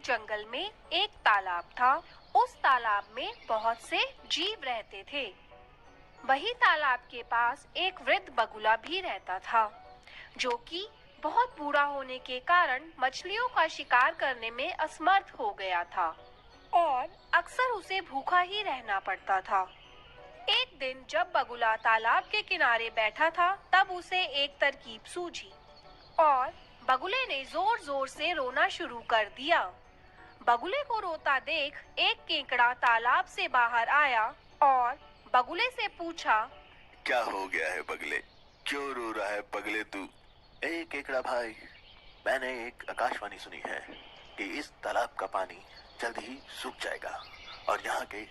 जंगल में एक तालाब था। उस तालाब में बहुत से जीव रहते थे। वही तालाब के पास एक वृद्ध बगुला भी रहता था, जो कि बहुत बूढ़ा होने के कारण मछलियों का शिकार करने में असमर्थ हो गया था और अक्सर उसे भूखा ही रहना पड़ता था। एक दिन जब बगुला तालाब के किनारे बैठा था, तब उसे एक तरकीब सूझी और बगुले ने जोर जोर से रोना शुरू कर दिया। बगुले को रोता देख एक केकड़ा तालाब से बाहर आया और बगुले से पूछा, क्या हो गया है बगले? क्यों रो रहा है बगले तू? ए केकड़ा भाई, मैंने एक आकाशवाणी सुनी है कि इस तालाब का पानी जल्द ही सूख जाएगा और यहाँ के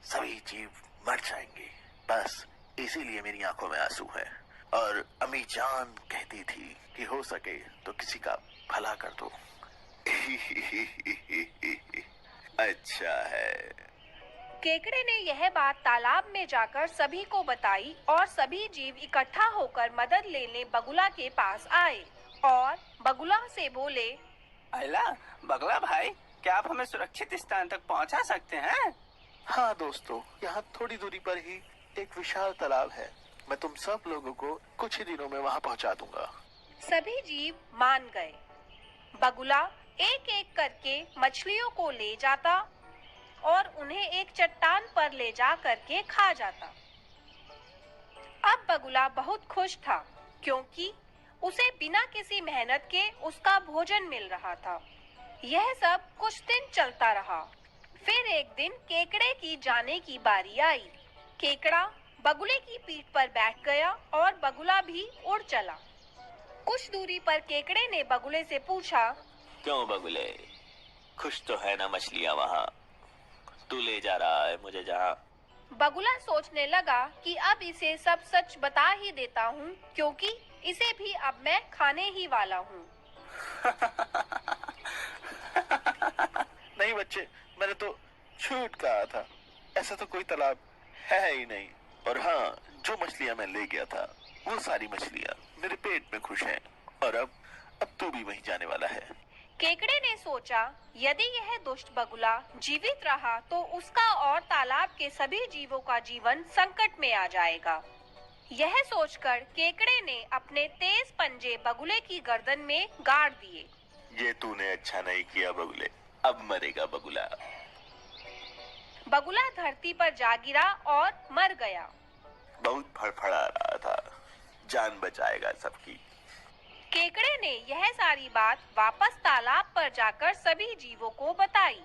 सभी जीव मर जाएंगे। बस इसीलिए मेरी आंखों में आंसू है। और अम्मी जान कहती थी कि हो सके तो किसी का भला कर दो। अच्छा है। केकड़े ने यह बात तालाब में जाकर सभी को बताई और सभी जीव इकट्ठा होकर मदद लेने बगुला के पास आए और बगुला से बोले, अला बगला भाई, क्या आप हमें सुरक्षित स्थान तक पहुंचा सकते हैं? हाँ दोस्तों, यहाँ थोड़ी दूरी पर ही एक विशाल तालाब है। मैं तुम सब लोगों को कुछ ही दिनों में वहाँ पहुँचा दूंगा। सभी जीव मान गए। बगुला एक एक करके मछलियों को ले जाता और उन्हें एक चट्टान पर ले जा करके खा जाता। अब बगुला बहुत खुश था, क्योंकि उसे बिना किसी मेहनत के उसका भोजन मिल रहा था। यह सब कुछ दिन चलता रहा। फिर एक दिन केकड़े की जाने की बारी आई। केकड़ा बगुले की पीठ पर बैठ गया और बगुला भी उड़ चला। कुछ दूरी पर केकड़े ने बगुले से पूछा, क्यों बगुले, खुश तो है ना मछलियाँ वहाँ? तू ले जा रहा है मुझे जहाँ। बगुला सोचने लगा कि अब इसे सब सच बता ही देता हूँ, क्योंकि इसे भी अब मैं खाने ही वाला हूँ। नहीं बच्चे, मैंने तो झूठ कहा था। ऐसा तो कोई तालाब है ही नहीं। और हाँ, जो मछलियाँ मैं ले गया था वो सारी मछलियाँ मेरे पेट में खुश हैं। और अब तू भी वहीं जाने वाला है। केकड़े ने सोचा, यदि यह दुष्ट बगुला जीवित रहा तो उसका और तालाब के सभी जीवों का जीवन संकट में आ जाएगा। यह सोचकर केकड़े ने अपने तेज पंजे बगुले की गर्दन में गाड़ दिए। ये तूने अच्छा नहीं किया बगुले, अब मरेगा बगुला। बगुला धरती पर जा गिरा और मर गया। बहुत फड़फड़ा रहा था, जान बचाएगा सबकी। केकड़े ने यह सारी बात वापस तालाब पर जाकर सभी जीवों को बताई।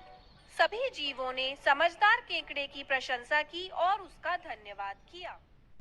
सभी जीवों ने समझदार केकड़े की प्रशंसा की और उसका धन्यवाद किया।